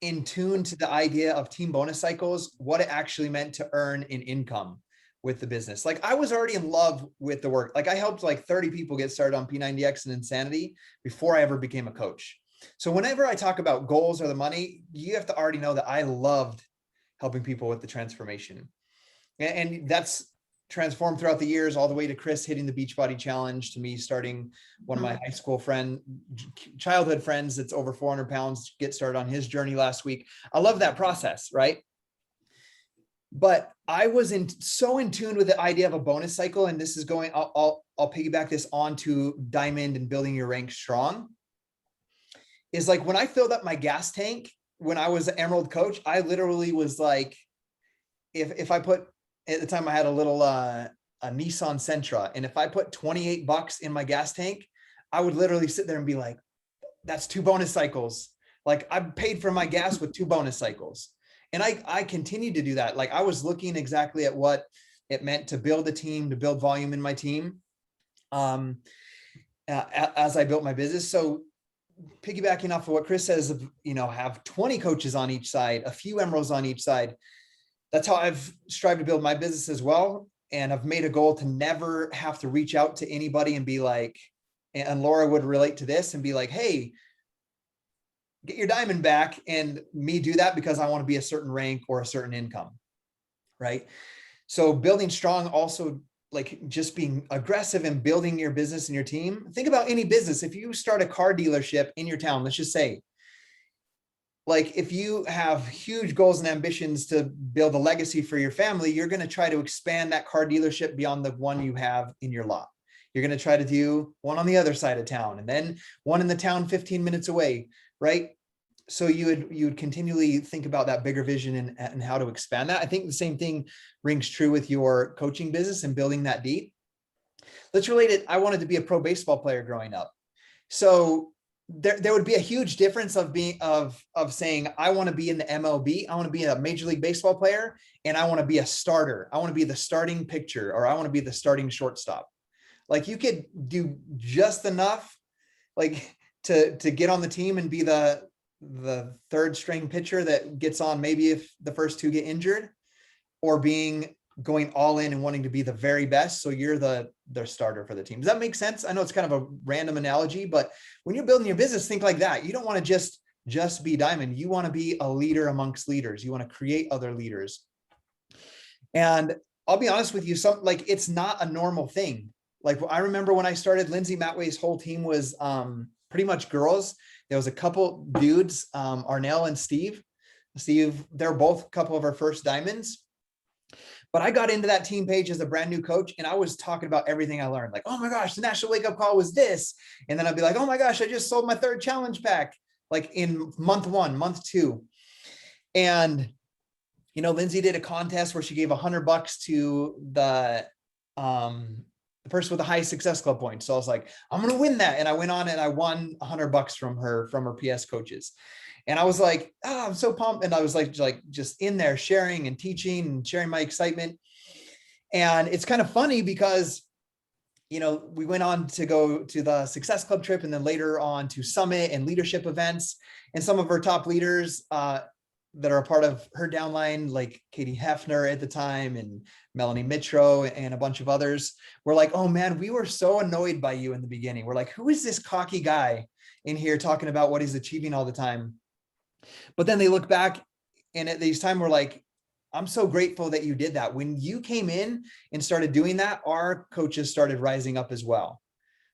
in tune to the idea of team bonus cycles, what it actually meant to earn an income with the business. Like I was already in love with the work. Like I helped like 30 people get started on P90X and Insanity before I ever became a coach. So whenever I talk about goals or the money, you have to already know that I loved helping people with the transformation. And that's transformed throughout the years, all the way to Chris hitting the Beachbody challenge, to me starting one of my high school childhood friends that's over 400 pounds, get started on his journey last week. I love that process, right? But I was so in tune with the idea of a bonus cycle, and this is going, I'll piggyback this onto Diamond and building your rank strong. Is like when I filled up my gas tank when I was an Emerald coach, I literally was like, if I put, at the time I had a little a Nissan Sentra, and if I put $28 in my gas tank, I would literally sit there and be like, that's 2 bonus cycles. Like I paid for my gas with 2 bonus cycles. And I continued to do that. Like I was looking exactly at what it meant to build a team, to build volume in my team as I built my business. So piggybacking off of what Chris says, have 20 coaches on each side, a few emeralds on each side. That's how I've strived to build my business as well. And I've made a goal to never have to reach out to anybody and be like, and Laura would relate to this and be like, hey, get your diamond back, and me do that because I want to be a certain rank or a certain income. Right. So building strong, also like just being aggressive and building your business and your team. Think about any business. If you start a car dealership in your town, let's just say, like if you have huge goals and ambitions to build a legacy for your family, you're going to try to expand that car dealership beyond the one you have in your lot. You're going to try to do one on the other side of town, and then one in the town 15 minutes away, right? So you would continually think about that bigger vision and how to expand that. I think the same thing rings true with your coaching business and building that deep. Let's relate it. I wanted to be a pro baseball player growing up. So there would be a huge difference of saying, I want to be in the MLB. I want to be a Major League Baseball player, and I want to be a starter. I want to be the starting pitcher, or I want to be the starting shortstop. Like you could do just enough like to get on the team and be the third string pitcher that gets on maybe if the first two get injured, or going all in and wanting to be the very best. So you're the starter for the team. Does that make sense? I know it's kind of a random analogy, but when you're building your business, think like that. You don't want to just be Diamond. You want to be a leader amongst leaders. You want to create other leaders. And I'll be honest with you, it's not a normal thing. Like I remember when I started, Lindsay Matway's whole team was pretty much girls. There was a couple dudes, Arnell and Steve, they're both a couple of our first diamonds. But I got into that team page as a brand new coach, and I was talking about everything I learned. Like, oh my gosh, the national wake up call was this. And then I'd be like, oh my gosh, I just sold my third challenge pack, like in month 1, month 2. And, Lindsay did a contest where she gave $100 to the person with the highest success club points. So I was like, I'm going to win that. And I went on and I won $100 from her PS coaches. And I was like, oh, I'm so pumped. And I was like just in there sharing and teaching and sharing my excitement. And it's kind of funny because, we went on to go to the Success Club trip and then later on to Summit and leadership events. And some of our top leaders that are a part of her downline, like Katie Hefner at the time and Melanie Mitro and a bunch of others, were like, oh man, we were so annoyed by you in the beginning. We're like, who is this cocky guy in here talking about what he's achieving all the time? But then they look back and at these time we're like, I'm so grateful that you did that. When you came in and started doing that, our coaches started rising up as well.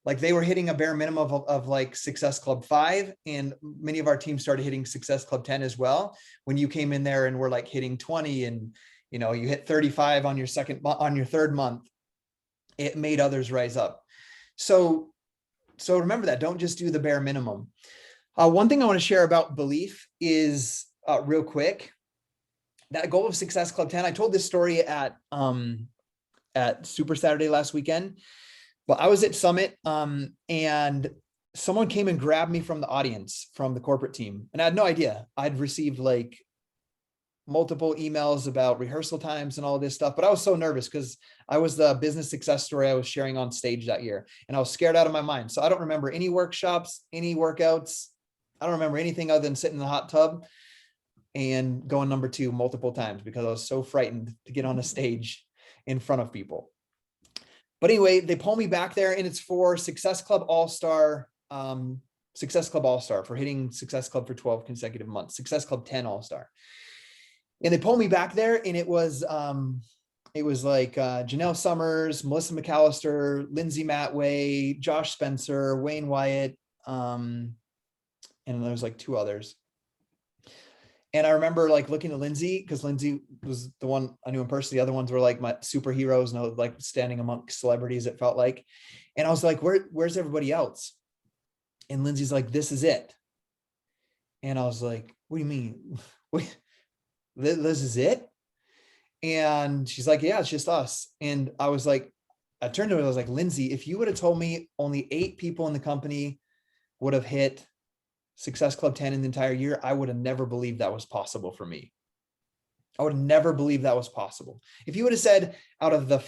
Like they were hitting a bare minimum of like Success Club 5, and many of our teams started hitting Success Club 10 as well. When you came in there and we're like hitting 20 and, you hit 35 on your third month, it made others rise up. So remember that, don't just do the bare minimum. One thing I want to share about belief is real quick, that goal of Success Club 10. I told this story at Super Saturday last weekend, but I was at Summit and someone came and grabbed me from the audience, from the corporate team. And I had no idea. I'd received like multiple emails about rehearsal times and all this stuff, but I was so nervous because I was the business success story I was sharing on stage that year. And I was scared out of my mind. So I don't remember any workshops, any workouts. I don't remember anything other than sitting in the hot tub and going number 2 multiple times because I was so frightened to get on a stage in front of people. But anyway, they pull me back there and it's for Success Club All-Star, for hitting Success Club for 12 consecutive months, Success Club 10 All-Star. And they pull me back there and it was like Janelle Summers, Melissa McAllister, Lindsay Matway, Josh Spencer, Wayne Wyatt, and there was like 2 others. And I remember like looking at Lindsay, because Lindsay was the one I knew in person. The other ones were like my superheroes, and I was like standing amongst celebrities, it felt like. And I was like, where's everybody else? And Lindsay's like, this is it. And I was like, what do you mean? Wait, this is it? And she's like, yeah, it's just us. And I was like, I turned to her, I was like, Lindsay, if you would have told me only 8 people in the company would have hit Success Club 10 in the entire year, I would have never believed that was possible for me. I would have never believed that was possible. If you would have said out of the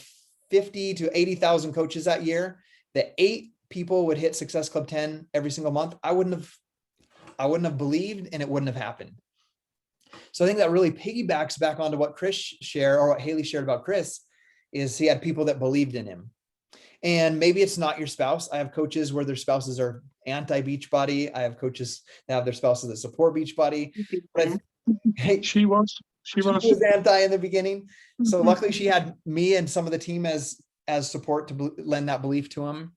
50 to 80,000 coaches that year, that 8 people would hit Success Club 10 every single month, I wouldn't have believed, and it wouldn't have happened. So I think that really piggybacks back onto what Chris shared, or what Haley shared about Chris, is he had people that believed in him. And maybe it's not your spouse. I have coaches where their spouses are anti-Beachbody. I have coaches that have their spouses that support Beachbody. But she was anti in the beginning. So luckily she had me and some of the team as support to lend that belief to him.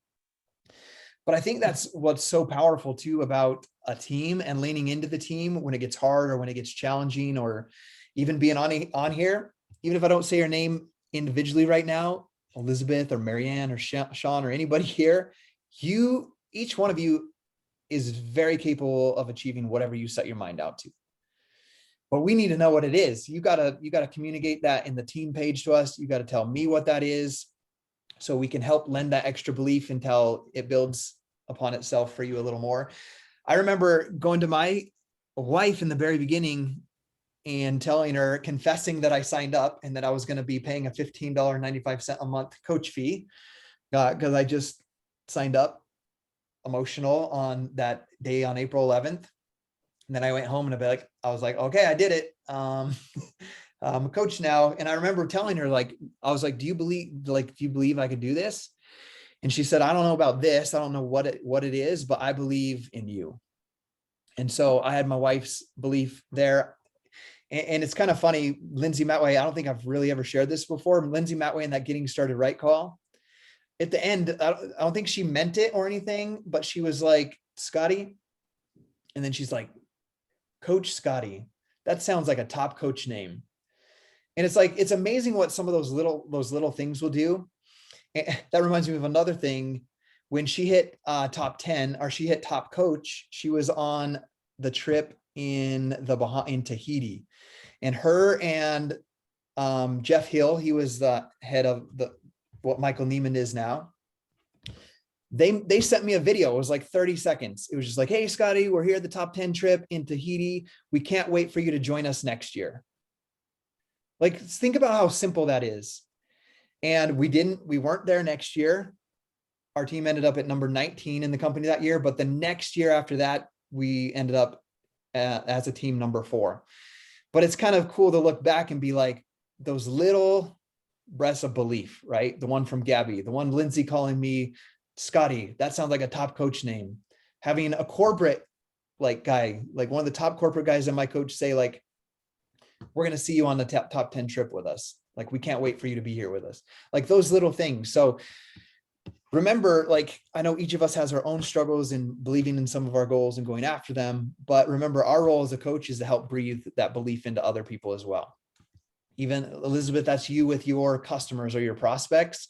But I think that's what's so powerful too about a team and leaning into the team when it gets hard or when it gets challenging, or even being on here. Even if I don't say your name individually right now, Elizabeth or Marianne or Sean or anybody here, each one of you is very capable of achieving whatever you set your mind out to. But we need to know what it is. You gotta communicate that in the team page to us. You got to tell me what that is, so we can help lend that extra belief until it builds upon itself for you a little more. I remember going to my wife in the very beginning and telling her, confessing that I signed up and that I was going to be paying a $15.95 a month coach fee because I just signed up emotional on that day on April 11th. And then I went home and I was like, okay, I did it. I'm a coach now. And I remember telling her, like, I was like, do you believe I could do this? And she said, I don't know about this. I don't know what it is, but I believe in you. And so I had my wife's belief there. And it's kind of funny, Lindsay Matway, I don't think I've really ever shared this before. Lindsay Matway in that Getting Started Right call, at the end, I don't think she meant it or anything, but she was like, Scotty. And then she's like, Coach Scotty, that sounds like a top coach name. And it's like, it's amazing what some of those little things will do. And that reminds me of another thing. When she hit top 10, or she hit top coach, she was on the trip in Tahiti, and her and Jeff Hill, he was the head of what Michael Neiman is now. They sent me a video. It was like 30 seconds. It was just like, hey, Scotty, we're here at the top 10 trip in Tahiti. We can't wait for you to join us next year. Like, think about how simple that is. And we weren't there next year. Our team ended up at number 19 in the company that year. But the next year after that, we ended up as a team number 4. But it's kind of cool to look back and be like, those little breaths of belief, right? The one from Gabby, the one Lindsay calling me Scotty, that sounds like a top coach name. Having a corporate guy, like one of the top corporate guys in my coach say, like, we're going to see you on the top 10 trip with us. Like, we can't wait for you to be here with us. Like, those little things. So remember, like, I know each of us has our own struggles in believing in some of our goals and going after them, but remember, our role as a coach is to help breathe that belief into other people as well. Even Elizabeth, that's you with your customers or your prospects,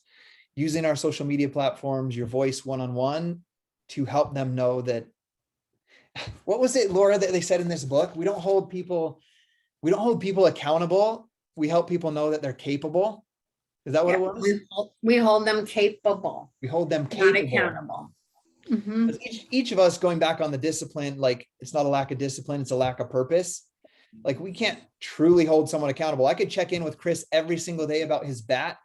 using our social media platforms, your voice one-on-one, to help them know that, what was it, Laura, that they said in this book? We don't hold people accountable. We help people know that they're capable. Is that what Yeah, it was? we hold them capable, We hold them not capable. accountable. Mhm. Each of us, going back on the discipline, like, it's not a lack of discipline, it's a lack of purpose. Like, we can't truly hold someone accountable. I could check in with Chris every single day about his bat,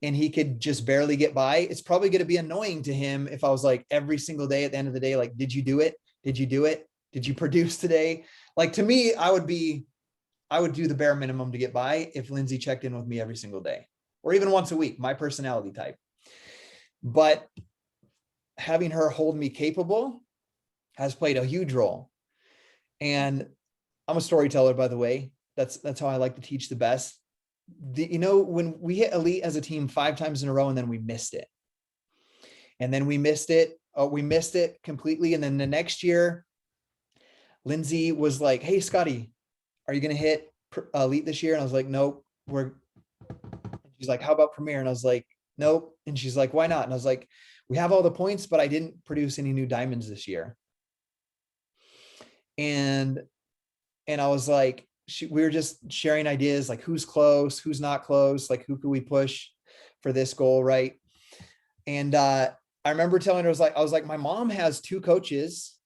and he could just barely get by. It's probably going to be annoying to him if I was like, every single day at the end of the day, like, did you do it? Did you do it? Did you produce today? Like, to me, I would do the bare minimum to get by if Lindsay checked in with me every single day, or even once a week, my personality type. But having her hold me capable has played a huge role. And I'm a storyteller, by the way. That's how I like to teach the best. When we hit elite as a team 5 times in a row, and then we missed it. And then we missed it completely. And then the next year, Lindsay was like, hey, Scotty, are you going to hit elite this year? And I was like, nope. She's like, how about Premier? And I was like, nope. And she's like, why not? And I was like, we have all the points, but I didn't produce any new diamonds this year. And I was like, we were just sharing ideas, like, who's close, who's not close, like, who could we push for this goal, right? And I remember telling her, I was like, my mom has 2 coaches.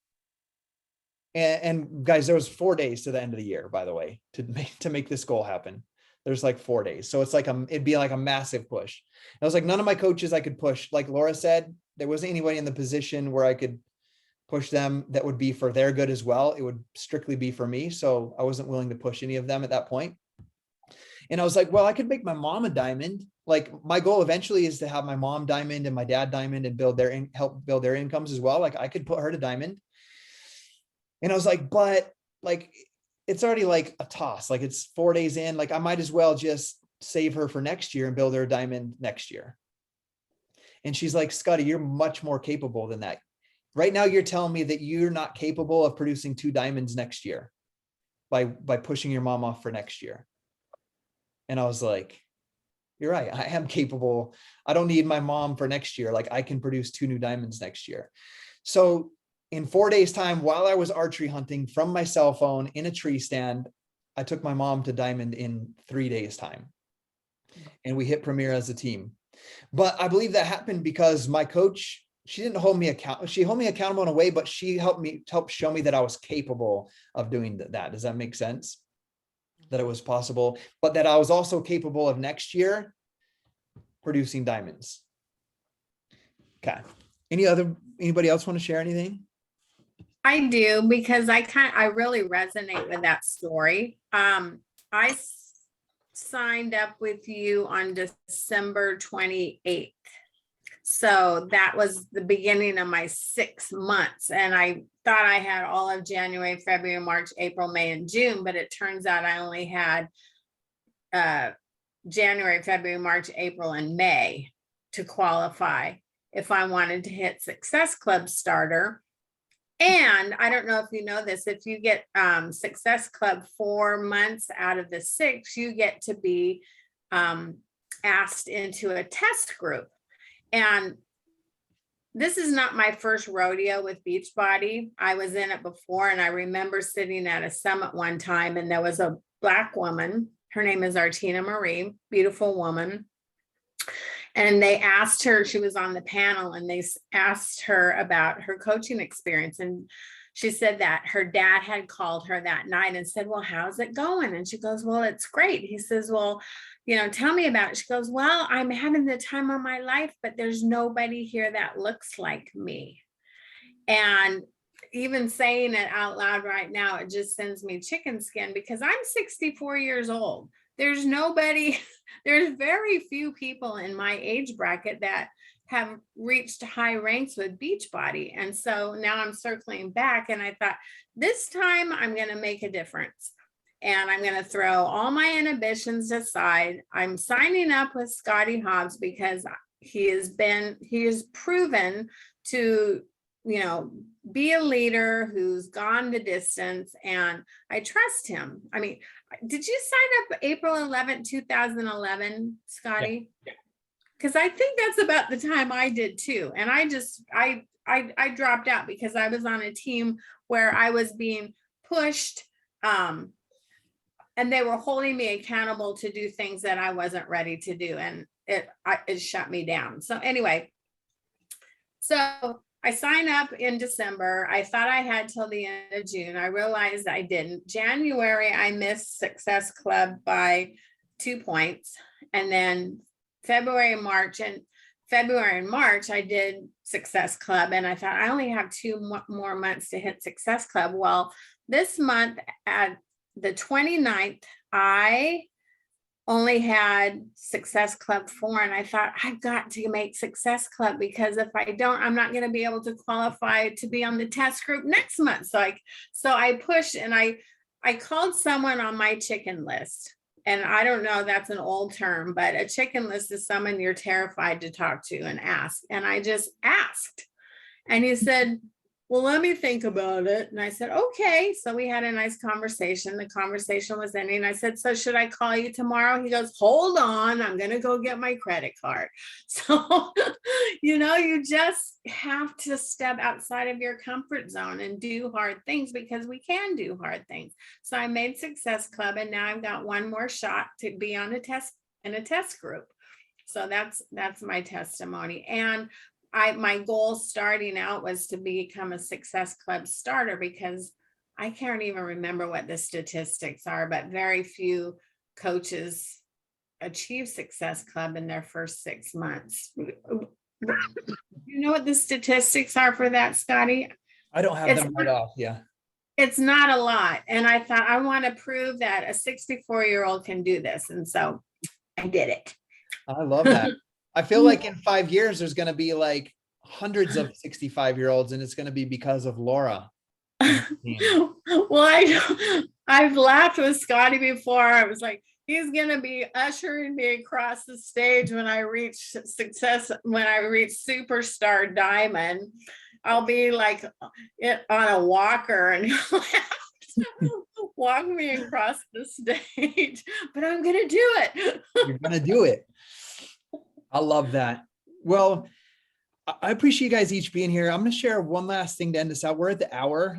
And guys, there was 4 days to the end of the year, by the way, to make this goal happen. There's like 4 days. So it's like, it'd be like a massive push. I was like, none of my coaches I could push. Like Laura said, there wasn't anybody in the position where I could push them that would be for their good as well. It would strictly be for me. So I wasn't willing to push any of them at that point. And I was like, well, I could make my mom a diamond. Like, my goal eventually is to have my mom diamond and my dad diamond, and help build their incomes as well. Like, I could put her to diamond. And I was like, but like, it's already like a toss. Like, it's 4 days in, like, I might as well just save her for next year and build her a diamond next year. And she's like, Scotty, you're much more capable than that. Right now, you're telling me that you're not capable of producing 2 diamonds next year by pushing your mom off for next year. And I was like, you're right. I am capable. I don't need my mom for next year. Like, I can produce 2 new diamonds next year. So in 4 days time, while I was archery hunting from my cell phone in a tree stand, I took my mom to diamond in 3 days time, and we hit Premier as a team. But I believe that happened because my coach, she didn't hold me accountable. She held me accountable in a way, but she helped show me that I was capable of doing that. Does that make sense? That it was possible, but that I was also capable of next year producing diamonds. Okay. Anybody else want to share anything? I do, because I really resonate with that story. Signed up with you on December 28th. So that was the beginning of my 6 months. And I thought I had all of January, February, March, April, May, and June, but it turns out I only had January, February, March, April, and May to qualify if I wanted to hit Success Club Starter. And I don't know if you know this, if you get Success Club 4 months out of the 6, you get to be asked into a test group. And this is not my first rodeo with Beachbody. I was in it before, and I remember sitting at a summit one time, and there was a Black woman. Her name is Artina Marie, beautiful woman. And they asked her, she was on the panel, and they asked her about her coaching experience. And she said that her dad had called her that night and said, well, how's it going? And she goes, well, it's great. He says, well, tell me about it. She goes, well, I'm having the time of my life, but there's nobody here that looks like me. And even saying it out loud right now, it just sends me chicken skin, because I'm 64 years old. There's very few people in my age bracket that have reached high ranks with Beachbody. And so now I'm circling back, and I thought, this time I'm going to make a difference. And I'm going to throw all my inhibitions aside. I'm signing up with Scotty Hobbs because he has proven to, be a leader who's gone the distance, and I trust him. I mean, did you sign up April 11th, 2011, Scotty? Yeah. Because I think that's about the time I did too. And I dropped out because I was on a team where I was being pushed, and they were holding me accountable to do things that I wasn't ready to do. And it shut me down. So anyway, so I signed up in December. I thought I had till the end of June. I realized I didn't. January, I missed Success Club by 2 points. And then February and March, I did Success Club. And I thought I only have 2 more months to hit Success Club. Well, this month at the 29th, I only had Success Club 4, and I thought, I've got to make Success Club, because if I don't, I'm not going to be able to qualify to be on the test group next month. So I pushed, and I called someone on my chicken list. And I don't know, that's an old term, but a chicken list is someone you're terrified to talk to and ask. And I just asked, and he said, well, let me think about it. And I said, okay. So we had a nice conversation. The conversation was ending. I said, so should I call you tomorrow? He goes, hold on, I'm going to go get my credit card. So, you just have to step outside of your comfort zone and do hard things, because we can do hard things. So I made Success Club, and now I've got one more shot to be on a test group. So that's my testimony. And my goal starting out was to become a Success Club starter, because I can't even remember what the statistics are, but very few coaches achieve Success Club in their first 6 months. You know what the statistics are for that, Scotty? I don't have them right off. Yeah. It's not a lot. And I thought, I want to prove that a 64-year-old can do this. And so I did it. I love that. I feel like in 5 years, there's going to be like hundreds of 65-year-olds, and it's going to be because of Laura. Well, I've laughed with Scotty before. I was like, he's going to be ushering me across the stage when I reach Superstar Diamond. I'll be like on a walker, and he'll have to walk me across the stage, but I'm going to do it. You're going to do it. I love that. Well, I appreciate you guys each being here. I'm going to share one last thing to end us out. We're at the hour.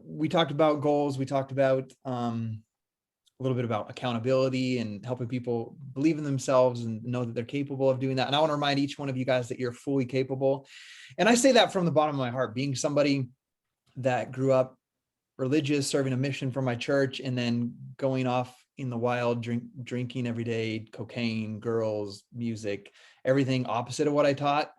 We talked about goals. We talked about a little bit about accountability and helping people believe in themselves and know that they're capable of doing that. And I want to remind each one of you guys that you're fully capable. And I say that from the bottom of my heart, being somebody that grew up religious, serving a mission for my church, and then going off in the wild, drinking every day, cocaine, girls, music, everything opposite of what I taught,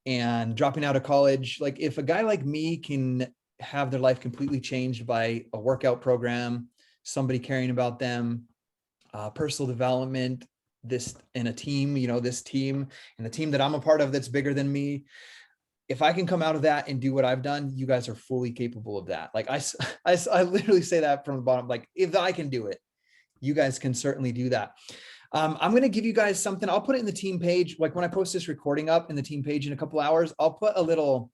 and dropping out of college. Like if a guy like me can have their life completely changed by a workout program, somebody caring about them, personal development, this in a team, this team and the team that I'm a part of that's bigger than me. If I can come out of that and do what I've done, you guys are fully capable of that. Like I literally say that from the bottom, like if I can do it, you guys can certainly do that. I'm going to give you guys something. I'll put it in the team page. Like when I post this recording up in the team page in a couple hours, I'll put a little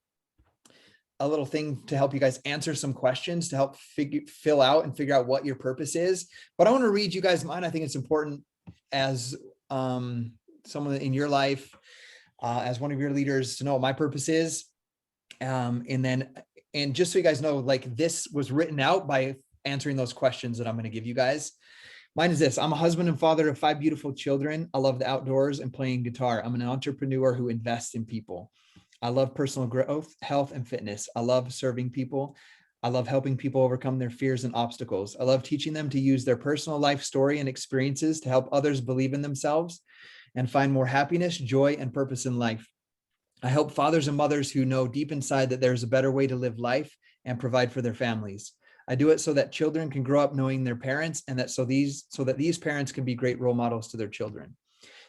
thing to help you guys answer some questions to help fill out and figure out what your purpose is. But I want to read you guys mine. I think it's important as someone in your life, as one of your leaders, to know what my purpose is. And just so you guys know, like this was written out by answering those questions that I'm going to give you guys. Mine is this: I'm a husband and father of 5 beautiful children. I love the outdoors and playing guitar. I'm an entrepreneur who invests in people. I love personal growth, health, and fitness. I love serving people. I love helping people overcome their fears and obstacles. I love teaching them to use their personal life story and experiences to help others believe in themselves and find more happiness, joy, and purpose in life. I help fathers and mothers who know deep inside that there's a better way to live life and provide for their families. I do it so that children can grow up knowing their parents, and so that these parents can be great role models to their children.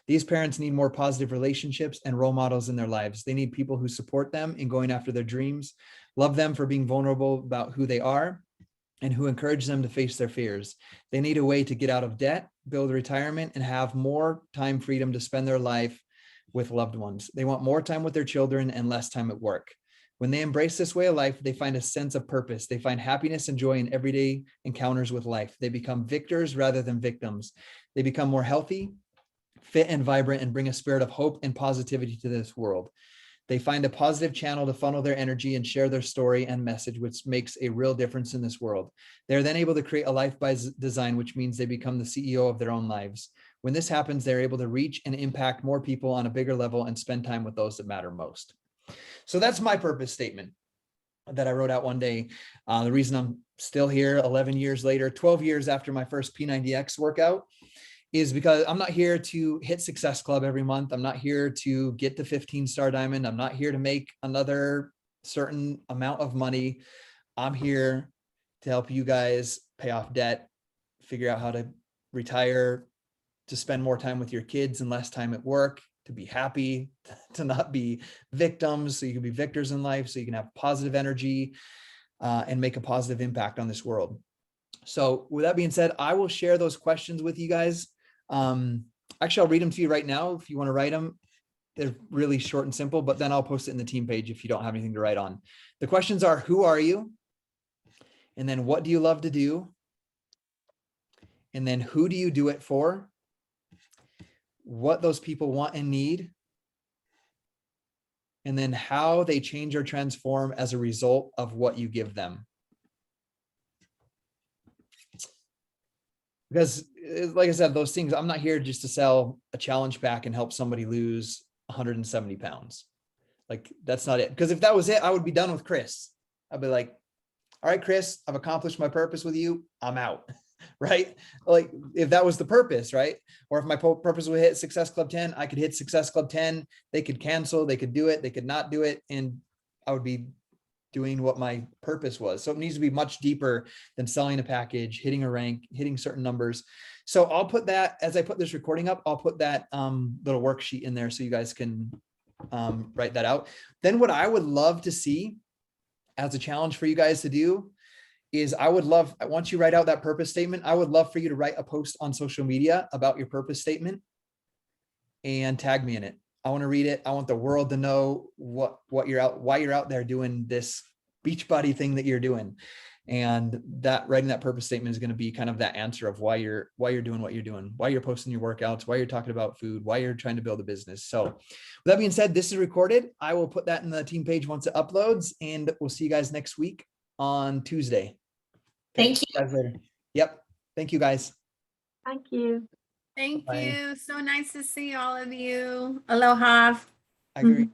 These parents need more positive relationships and role models in their lives. They need people who support them in going after their dreams, love them for being vulnerable about who they are, and who encourage them to face their fears. They need a way to get out of debt, build retirement, and have more time freedom to spend their life with loved ones. They want more time with their children and less time at work. When they embrace this way of life, they find a sense of purpose. They find happiness and joy in everyday encounters with life. They become victors rather than victims. They become more healthy, fit, and vibrant, and bring a spirit of hope and positivity to this world. They find a positive channel to funnel their energy and share their story and message, which makes a real difference in this world. They're then able to create a life by design, which means they become the CEO of their own lives. When this happens, they're able to reach and impact more people on a bigger level and spend time with those that matter most. So that's my purpose statement that I wrote out one day. The reason I'm still here 11 years later, 12 years after my first P90X workout, is because I'm not here to hit Success Club every month. I'm not here to get the 15-star diamond. I'm not here to make another certain amount of money. I'm here to help you guys pay off debt, figure out how to retire, to spend more time with your kids and less time at work, to be happy, to not be victims, so you can be victors in life, so you can have positive energy and make a positive impact on this world. So with that being said, I will share those questions with you guys. Actually, I'll read them to you right now if you want to write them. They're really short and simple, but then I'll post it in the team page if you don't have anything to write on. The questions are: who are you? And then what do you love to do? And then who do you do it for? What those people want and need? And then how they change or transform as a result of what you give them. Because like I said, those things, I'm not here just to sell a challenge pack and help somebody lose 170 pounds. Like that's not it. Because if that was it, I would be done with Chris. I'd be like, all right, Chris, I've accomplished my purpose with you. I'm out. Right? Like if that was the purpose, right? Or if my purpose would hit Success Club 10, I could hit Success Club 10. They could cancel, they could do it, they could not do it. And I would be doing what my purpose was. So it needs to be much deeper than selling a package, hitting a rank, hitting certain numbers. So I'll put that, as I put this recording up, I'll put that little worksheet in there so you guys can write that out. Then what I would love to see as a challenge for you guys to do is I would love, once you write out that purpose statement, I would love for you to write a post on social media about your purpose statement and tag me in it. I want to read it. I want the world to know what you're out, why you're out there doing this Beachbody thing that you're doing. And that writing that purpose statement is going to be kind of that answer of why you're doing what you're doing, why you're posting your workouts, why you're talking about food, why you're trying to build a business. So with that being said, this is recorded. I will put that in the team page once it uploads, and we'll see you guys next week on Tuesday. Okay, Thank you. guys later. Yep. Thank you guys. Thank you. Thank Bye. you. So nice to see all of you. Aloha. I agree.